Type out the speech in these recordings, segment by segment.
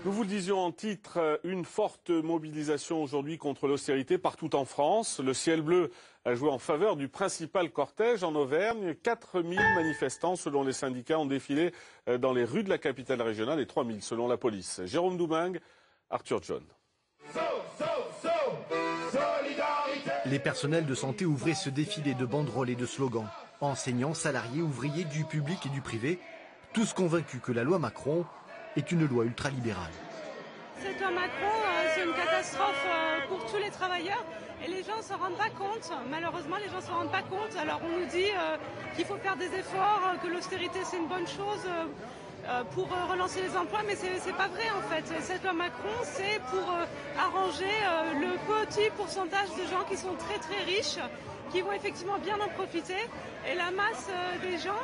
Nous vous le disions en titre, une forte mobilisation aujourd'hui contre l'austérité partout en France. Le ciel bleu a joué en faveur du principal cortège en Auvergne. 4000 manifestants, selon les syndicats, ont défilé dans les rues de la capitale régionale et 3000 selon la police. Jérôme Domingue, Arthur John. Les personnels de santé ouvraient ce défilé de banderoles et de slogans. Enseignants, salariés, ouvriers du public et du privé, tous convaincus que la loi Macron est une loi ultralibérale. Cette loi Macron, c'est une catastrophe pour tous les travailleurs et les gens ne s'en rendent pas compte. Malheureusement, les gens ne s'en rendent pas compte. Alors on nous dit qu'il faut faire des efforts, que l'austérité c'est une bonne chose pour relancer les emplois, mais c'est pas vrai en fait. Cette loi Macron, c'est pour arranger le petit pourcentage de gens qui sont très très riches, qui vont effectivement bien en profiter, et la masse des gens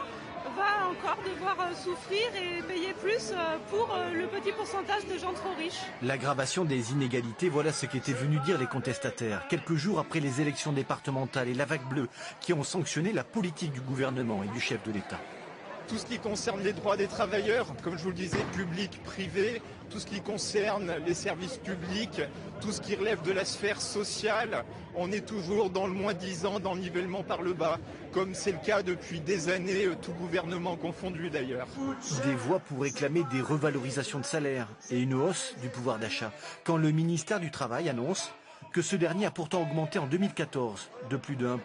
va encore devoir souffrir et payer plus pour le petit pourcentage de gens trop riches. L'aggravation des inégalités, voilà ce qu'étaient venus dire les contestataires, quelques jours après les élections départementales et la vague bleue qui ont sanctionné la politique du gouvernement et du chef de l'État. Tout ce qui concerne les droits des travailleurs, comme je vous le disais, public, privé, tout ce qui concerne les services publics, tout ce qui relève de la sphère sociale, on est toujours dans le moins-disant, dans le nivellement par le bas, comme c'est le cas depuis des années, tout gouvernement confondu d'ailleurs. Des voix pour réclamer des revalorisations de salaire et une hausse du pouvoir d'achat, quand le ministère du Travail annonce que ce dernier a pourtant augmenté en 2014 de plus de 1%.